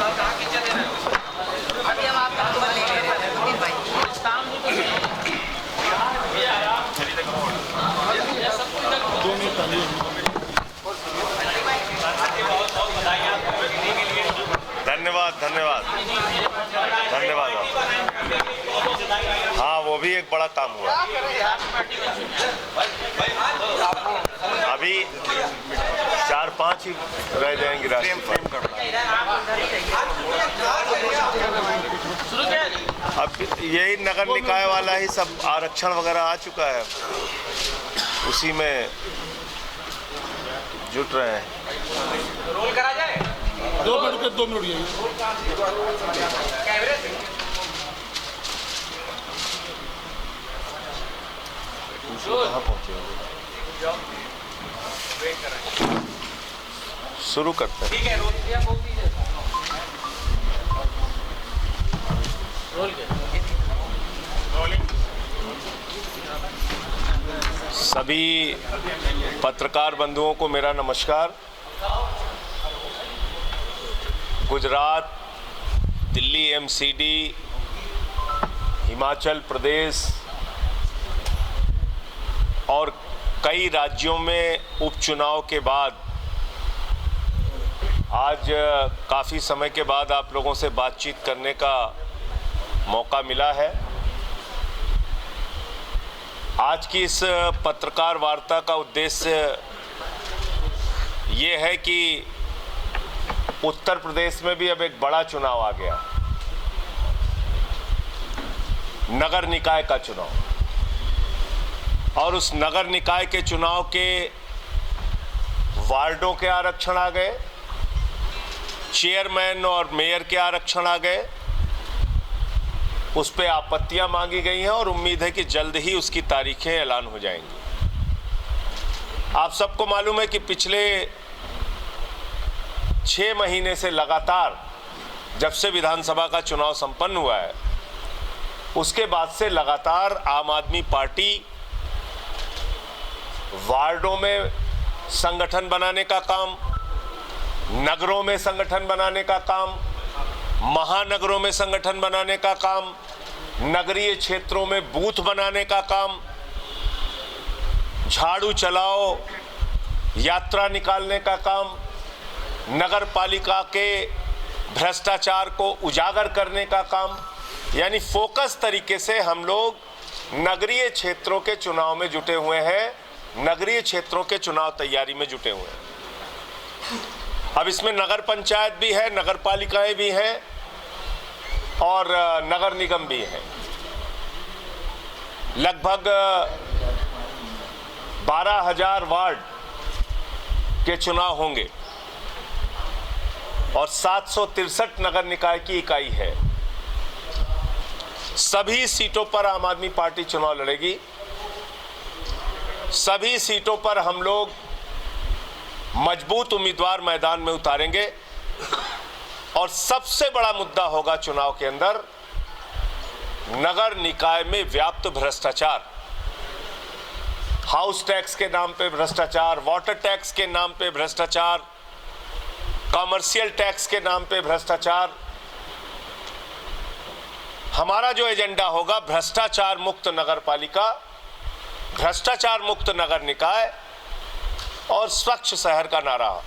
अभी हम आपका नंबर ले रहे हैं भाई। धन्यवाद धन्यवाद धन्यवाद। हाँ, वो भी एक बड़ा काम हुआ। अभी 4-5 ही रह जाएंगी राष्ट्रीय। अब यही नगर निकाय वाला ही सब आरक्षण वगैरह आ चुका है, उसी में जुट रहे हैं। रोल करा जाए 2 मिनट के 2 मिनट कहाँ पहुँचे? शुरू करते हैं। ठीक है, सभी पत्रकार बंधुओं को मेरा नमस्कार। गुजरात, दिल्ली एमसीडी, हिमाचल प्रदेश और कई राज्यों में उपचुनाव के बाद आज काफ़ी समय के बाद आप लोगों से बातचीत करने का मौका मिला है। आज की इस पत्रकार वार्ता का उद्देश्य ये है कि उत्तर प्रदेश में भी अब एक बड़ा चुनाव आ गया, नगर निकाय का चुनाव। और उस नगर निकाय के चुनाव के वार्डों के आरक्षण आ गए, चेयरमैन और मेयर के आरक्षण आ गए, उस पे आपत्तियां मांगी गई हैं और उम्मीद है कि जल्द ही उसकी तारीखें ऐलान हो जाएंगी। आप सबको मालूम है कि पिछले 6 महीने से लगातार जब से विधानसभा का चुनाव संपन्न हुआ है, उसके बाद से लगातार आम आदमी पार्टी वार्डों में संगठन बनाने का काम, नगरों में संगठन बनाने का काम, महानगरों में संगठन बनाने का काम, नगरीय क्षेत्रों में बूथ बनाने का काम, झाड़ू चलाओ यात्रा निकालने का काम, नगर पालिका के भ्रष्टाचार को उजागर करने का काम, यानी फोकस तरीके से हम लोग नगरीय क्षेत्रों के चुनाव में जुटे हुए हैं, नगरीय क्षेत्रों के चुनाव तैयारी में जुटे हुए हैं। अब इसमें नगर पंचायत भी है, नगर पालिकाएं भी हैं और नगर निगम भी हैं। लगभग 12,000 वार्ड के चुनाव होंगे और 763 नगर निकाय की इकाई है। सभी सीटों पर आम आदमी पार्टी चुनाव लड़ेगी। सभी सीटों पर हम लोग मजबूत उम्मीदवार मैदान में उतारेंगे और सबसे बड़ा मुद्दा होगा चुनाव के अंदर नगर निकाय में व्याप्त भ्रष्टाचार। हाउस टैक्स के नाम पे भ्रष्टाचार, वाटर टैक्स के नाम पे भ्रष्टाचार, कॉमर्शियल टैक्स के नाम पे भ्रष्टाचार। हमारा जो एजेंडा होगा भ्रष्टाचार मुक्त नगर पालिका, भ्रष्टाचार मुक्त नगर निकाय और स्वच्छ शहर का नारा।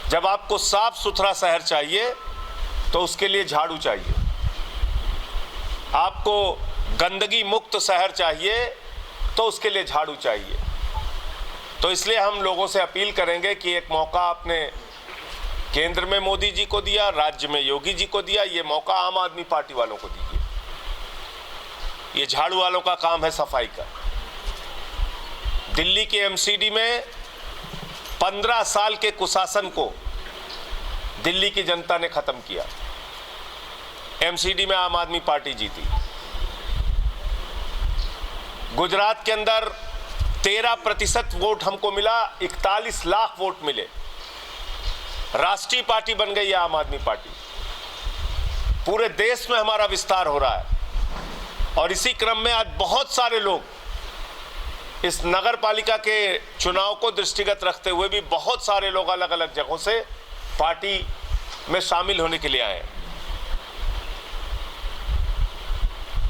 जब आपको साफ सुथरा शहर चाहिए तो उसके लिए झाड़ू चाहिए, आपको गंदगी मुक्त शहर चाहिए तो उसके लिए झाड़ू चाहिए। तो इसलिए हम लोगों से अपील करेंगे कि एक मौका आपने केंद्र में मोदी जी को दिया, राज्य में योगी जी को दिया, ये मौका आम आदमी पार्टी वालों को दीजिए। ये झाड़ू वालों का काम है सफाई का। दिल्ली के एमसीडी में 15 साल के कुशासन को दिल्ली की जनता ने खत्म किया। एमसीडी में आम आदमी पार्टी जीती। गुजरात के अंदर 13% वोट हमको मिला, 41 लाख वोट मिले, राष्ट्रीय पार्टी बन गई है आम आदमी पार्टी। पूरे देश में हमारा विस्तार हो रहा है और इसी क्रम में आज बहुत सारे लोग इस नगर पालिका के चुनाव को दृष्टिगत रखते हुए भी बहुत सारे लोग अलग अलग जगहों से पार्टी में शामिल होने के लिए आए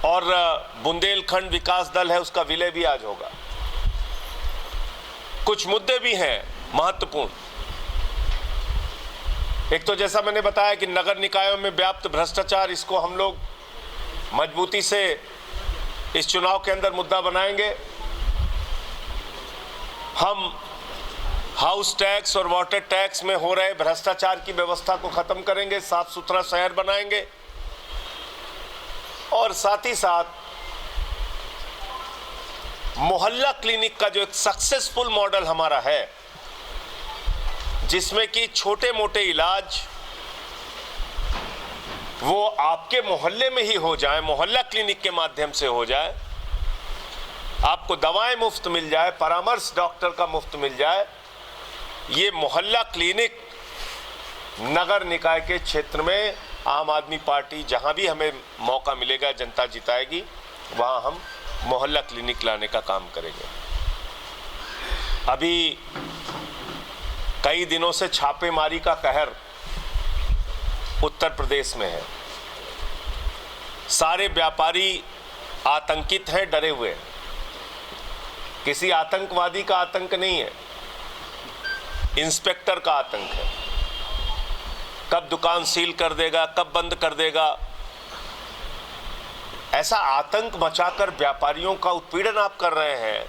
और बुंदेलखंड विकास दल है, उसका विलय भी आज होगा। कुछ मुद्दे भी हैं महत्वपूर्ण। एक तो जैसा मैंने बताया कि नगर निकायों में व्याप्त भ्रष्टाचार, इसको हम लोग मजबूती से इस चुनाव के अंदर मुद्दा बनाएंगे। हम हाउस टैक्स और वाटर टैक्स में हो रहे भ्रष्टाचार की व्यवस्था को खत्म करेंगे, साफ सुथरा शहर बनाएंगे और साथ ही साथ मोहल्ला क्लिनिक का जो एक सक्सेसफुल मॉडल हमारा है, जिसमें कि छोटे मोटे इलाज वो आपके मोहल्ले में ही हो जाए, मोहल्ला क्लिनिक के माध्यम से हो जाए, आपको दवाएं मुफ्त मिल जाए, परामर्श डॉक्टर का मुफ्त मिल जाए। ये मोहल्ला क्लिनिक नगर निकाय के क्षेत्र में आम आदमी पार्टी जहां भी हमें मौका मिलेगा, जनता जिताएगी, वहां हम मोहल्ला क्लिनिक लाने का काम करेंगे। अभी कई दिनों से छापेमारी का कहर उत्तर प्रदेश में है। सारे व्यापारी आतंकित हैं, डरे हुए हैं। किसी आतंकवादी का आतंक नहीं है, इंस्पेक्टर का आतंक है। कब दुकान सील कर देगा, कब बंद कर देगा, ऐसा आतंक मचाकर व्यापारियों का उत्पीड़न आप कर रहे हैं।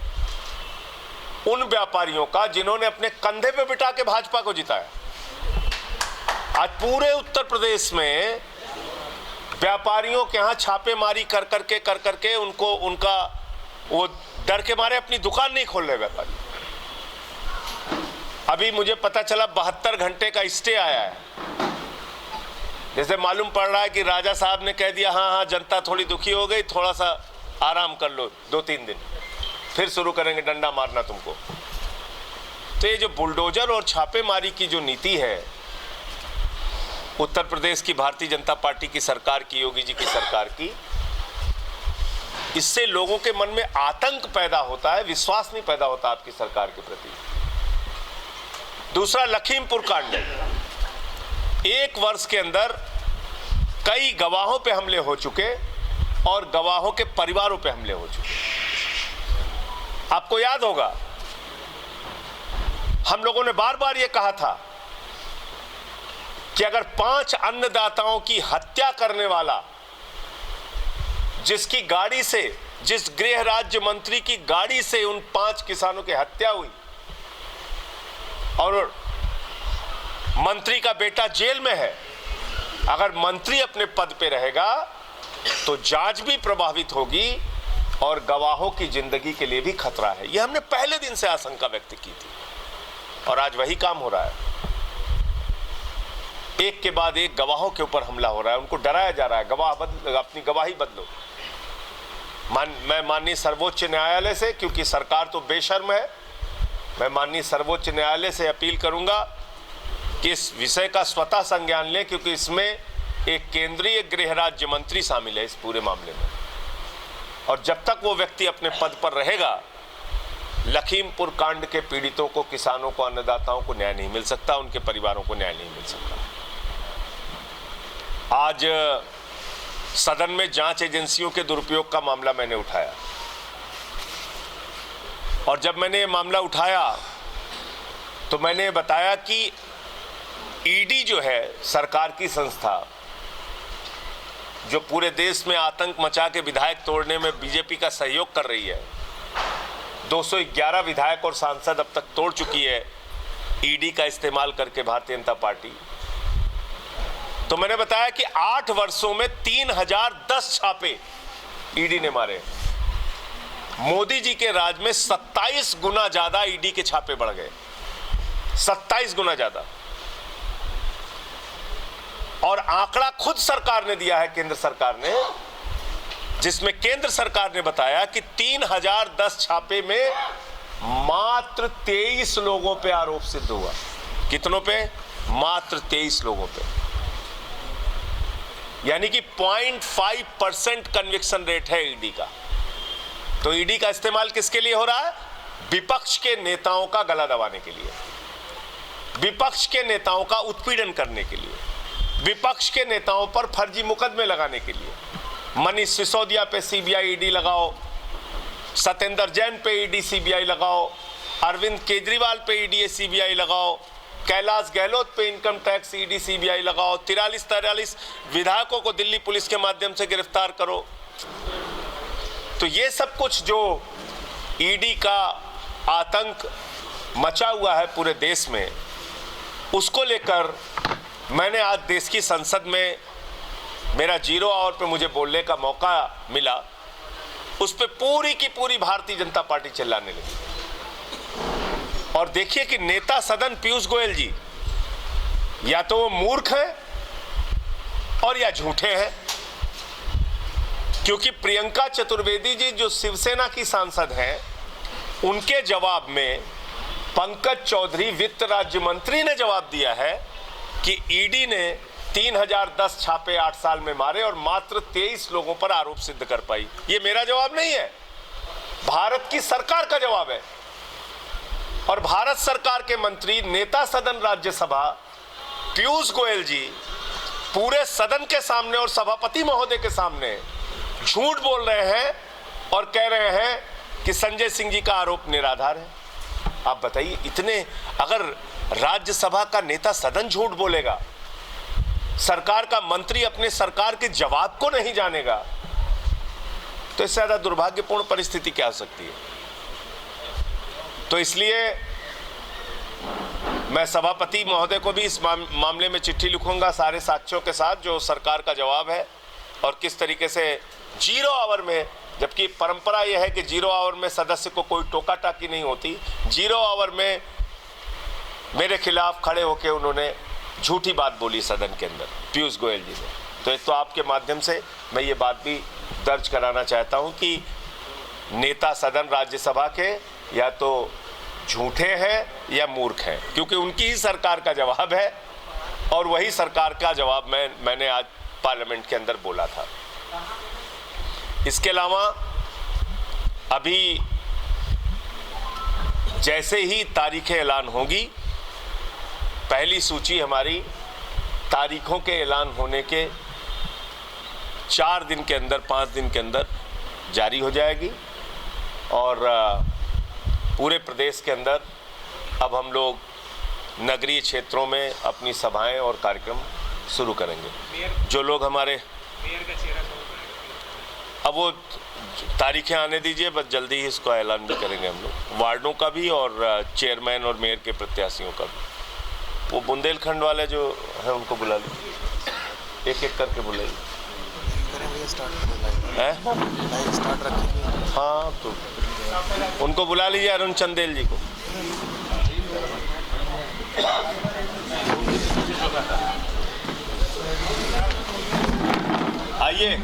उन व्यापारियों का जिन्होंने अपने कंधे पे बिठा के भाजपा को जिताया। आज पूरे उत्तर प्रदेश में व्यापारियों के यहां छापेमारी कर करके उनको उनका वो डर के मारे अपनी दुकान नहीं खोल रहे व्यापारी। अभी मुझे पता चला 72 घंटे का स्टे आया है। जैसे मालूम पड़ रहा है कि राजा साहब ने कह दिया हाँ जनता थोड़ी दुखी हो गई, थोड़ा सा आराम कर लो 2-3 दिन, फिर शुरू करेंगे डंडा मारना तुमको। तो ये जो बुलडोजर और छापेमारी की जो नीति है उत्तर प्रदेश की भारतीय जनता पार्टी की सरकार की, योगी जी की सरकार की, इससे लोगों के मन में आतंक पैदा होता है, विश्वास नहीं पैदा होता आपकी सरकार के प्रति। दूसरा, लखीमपुर कांड, 1 वर्ष के अंदर कई गवाहों पे हमले हो चुके और गवाहों के परिवारों पे हमले हो चुके। आपको याद होगा हम लोगों ने बार बार ये कहा था कि अगर 5 अन्नदाताओं की हत्या करने वाला, जिसकी गाड़ी से, जिस गृह राज्य मंत्री की गाड़ी से उन 5 किसानों की हत्या हुई और मंत्री का बेटा जेल में है, अगर मंत्री अपने पद पे रहेगा तो जांच भी प्रभावित होगी और गवाहों की जिंदगी के लिए भी खतरा है। यह हमने पहले दिन से आशंका व्यक्त की थी और आज वही काम हो रहा है। एक के बाद एक गवाहों के ऊपर हमला हो रहा है, उनको डराया जा रहा है, गवाह अपनी गवाही बदलो। मैं माननीय सर्वोच्च न्यायालय से, क्योंकि सरकार तो बेशर्म है, मैं माननीय सर्वोच्च न्यायालय से अपील करूंगा कि इस विषय का स्वतः संज्ञान लें, क्योंकि इसमें एक केंद्रीय गृह राज्य मंत्री शामिल है इस पूरे मामले में। और जब तक वो व्यक्ति अपने पद पर रहेगा, लखीमपुर कांड के पीड़ितों को, किसानों को, अन्नदाताओं को न्याय नहीं मिल सकता, उनके परिवारों को न्याय नहीं मिल सकता। आज सदन में जांच एजेंसियों के दुरुपयोग का मामला मैंने उठाया और जब मैंने ये मामला उठाया तो मैंने बताया कि ईडी जो है सरकार की संस्था, जो पूरे देश में आतंक मचा के विधायक तोड़ने में बीजेपी का सहयोग कर रही है, 211 विधायक और सांसद अब तक तोड़ चुकी है ईडी का इस्तेमाल करके भारतीय जनता पार्टी। तो मैंने बताया कि 8 वर्षों में 3010 छापे ईडी ने मारे। मोदी जी के राज में 27 गुना ज्यादा ईडी के छापे बढ़ गए, 27 गुना ज्यादा। और आंकड़ा खुद सरकार ने दिया है, केंद्र सरकार ने, जिसमें केंद्र सरकार ने बताया कि 3010 छापे में मात्र 23 लोगों पे आरोप सिद्ध हुआ। कितनों पे? मात्र 23 लोगों पे, यानी कि 0.5% कन्विक्शन रेट है ईडी का। तो ईडी का इस्तेमाल किसके लिए हो रहा है? विपक्ष के नेताओं का गला दबाने के लिए, विपक्ष के नेताओं का उत्पीड़न करने के लिए। विपक्ष के नेताओं पर फर्जी मुकदमे लगाने के लिए। मनीष सिसोदिया पे सीबीआई ईडी लगाओ, सत्येंद्र जैन पे ईडी सीबीआई लगाओ, अरविंद केजरीवाल पे ईडी सीबीआई लगाओ, कैलाश गहलोत पे इनकम टैक्स ईडी सीबीआई लगाओ, 43 विधायकों को दिल्ली पुलिस के माध्यम से गिरफ्तार करो। तो ये सब कुछ जो ईडी का आतंक मचा हुआ है पूरे देश में, उसको लेकर मैंने आज देश की संसद में मेरा 0 आवर पे मुझे बोलने का मौका मिला। उस पे पूरी की पूरी भारतीय जनता पार्टी चिल्लाने लगी। और देखिए कि नेता सदन पीयूष गोयल जी या तो वो मूर्ख है और या झूठे हैं, क्योंकि प्रियंका चतुर्वेदी जी जो शिवसेना की सांसद हैं, उनके जवाब में पंकज चौधरी वित्त राज्य मंत्री ने जवाब दिया है कि ईडी ने 3010 छापे 8 साल में मारे और मात्र 23 लोगों पर आरोप सिद्ध कर पाई। ये मेरा जवाब नहीं है, भारत की सरकार का जवाब है। और भारत सरकार के मंत्री, नेता सदन राज्यसभा पीयूष गोयल जी पूरे सदन के सामने और सभापति महोदय के सामने झूठ बोल रहे हैं और कह रहे हैं कि संजय सिंह जी का आरोप निराधार है। आप बताइए, इतने अगर राज्यसभा का नेता सदन झूठ बोलेगा, सरकार का मंत्री अपने सरकार के जवाब को नहीं जानेगा, तो इससे ज्यादा दुर्भाग्यपूर्ण परिस्थिति क्या हो सकती है। तो इसलिए मैं सभापति महोदय को भी इस मामले में चिट्ठी लिखूंगा सारे साक्ष्यों के साथ, जो सरकार का जवाब है और किस तरीके से 0 आवर में, जबकि परंपरा यह है कि 0 आवर में सदस्य को कोई टोका टाकी नहीं होती, 0 आवर में मेरे खिलाफ खड़े होकर उन्होंने झूठी बात बोली सदन के अंदर, पीयूष गोयल जी ने। तो एक तो आपके माध्यम से मैं ये बात भी दर्ज कराना चाहता हूं कि नेता सदन राज्यसभा के या तो झूठे हैं या मूर्ख हैं, क्योंकि उनकी ही सरकार का जवाब है और वही सरकार का जवाब मैंने आज पार्लियामेंट के अंदर बोला था। इसके अलावा अभी जैसे ही तारीखें ऐलान होगी, पहली सूची हमारी तारीखों के ऐलान होने के 4 दिन के अंदर, 5 दिन के अंदर जारी हो जाएगी और पूरे प्रदेश के अंदर अब हम लोग नगरीय क्षेत्रों में अपनी सभाएं और कार्यक्रम शुरू करेंगे। जो लोग हमारे अब वो तारीखें आने दीजिए, बस जल्दी ही इसको ऐलान भी करेंगे हम लोग, वार्डों का भी और चेयरमैन और मेयर के प्रत्याशियों का भी। वो बुंदेलखंड वाले जो हैं उनको बुला लीजिए, एक एक करके बुलाइए। हाँ, तो उनको बुला लीजिए, अरुण चंदेल जी को। आइए,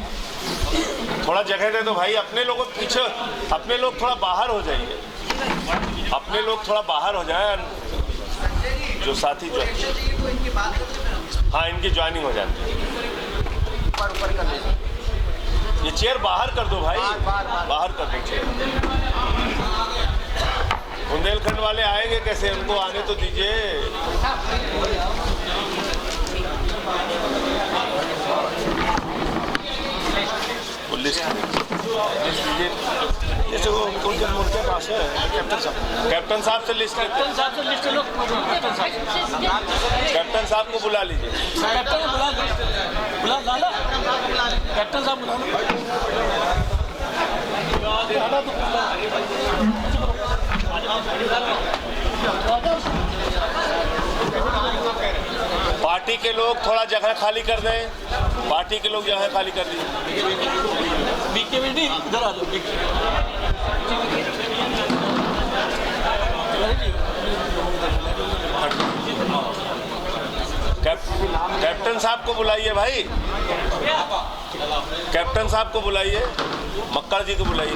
थोड़ा जगह दे दो भाई, अपने लोगों पीछे, अपने लोग थोड़ा बाहर हो जाइए, अपने लोग थोड़ा बाहर हो जाए, जो साथी जो, हाँ इनकी ज्वाइनिंग हो जाती है। ये चेयर बाहर कर दो भाई, बाहर कर दो चेयर। बुंदेलखंड वाले आएंगे कैसे, उनको आने तो दीजिए। लिस्ट जैसे वो उनके पास है कैप्टन साहब से लिस्ट लेते हैं। कैप्टन साहब को बुला लीजिए। कैप्टन साहब बुला पार्टी के लोग थोड़ा जगह खाली कर दें, पार्टी के लोग जगह खाली कर दीजिए। इधर आ जाओ। कैप्टन साहब को बुलाइए भाई, कैप्टन साहब को बुलाइए, मक्कड़ जी को बुलाइए।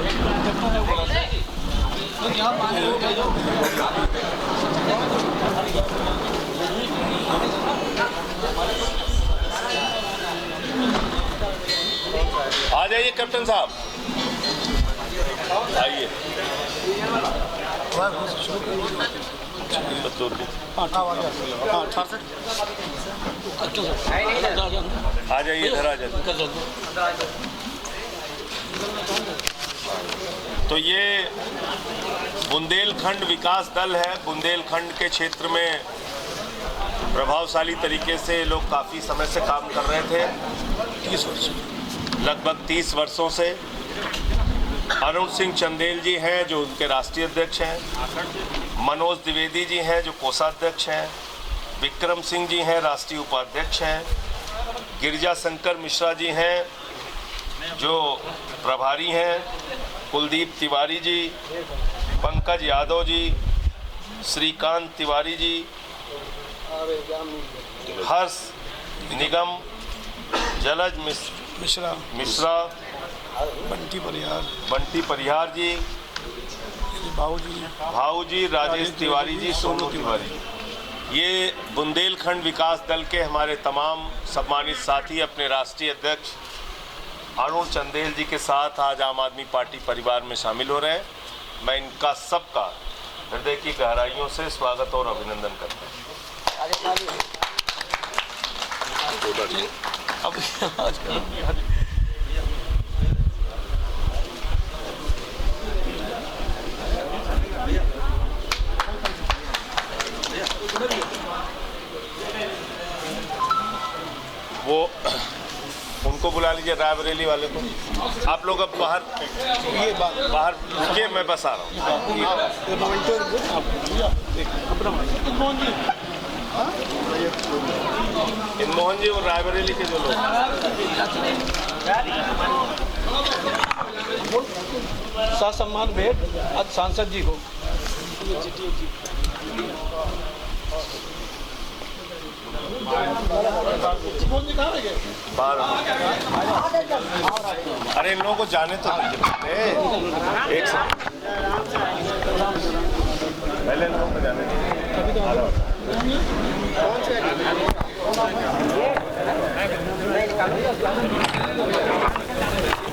आ जाइए कैप्टन साहब, आइए। हाँ, आ जाइए, इधर आ जाइए। तो ये बुंदेलखंड विकास दल है। बुंदेलखंड के क्षेत्र में प्रभावशाली तरीके से लोग काफ़ी समय से काम कर रहे थे, 30 वर्ष। लगभग 30 वर्षों से। अरुण सिंह चंदेल जी हैं जो उनके राष्ट्रीय अध्यक्ष हैं, मनोज द्विवेदी जी हैं जो कोषाध्यक्ष हैं, विक्रम सिंह जी हैं राष्ट्रीय उपाध्यक्ष हैं, गिरिजा शंकर मिश्रा जी हैं जो प्रभारी हैं, कुलदीप तिवारी जी, पंकज यादव जी, श्रीकांत तिवारी जी, हर्ष निगम, जलज मिश्रा, बंटी परिहार जी, भाऊ जी, राजेश तिवारी जी, सोनू तिवारी। ये बुंदेलखंड विकास दल के हमारे तमाम सम्मानित साथी अपने राष्ट्रीय अध्यक्ष अरुण चंदेल जी के साथ आज आम आदमी पार्टी परिवार में शामिल हो रहे हैं। मैं इनका सबका हृदय की गहराइयों से स्वागत और अभिनंदन करता हूँ। वो उनको बुला लीजिए, रायबरेली वाले को। आप लोग अब बाहर रुकिए, मैं बस आ रहा हूँ। इनमोहन जी वो रायबरेली के जो लोग सम्मान भेंट आज सांसद जी को। अरे इन लोगों को जाने तो दीजिए, एक सेकंड पहले इन लोगों को जाने दीजिए।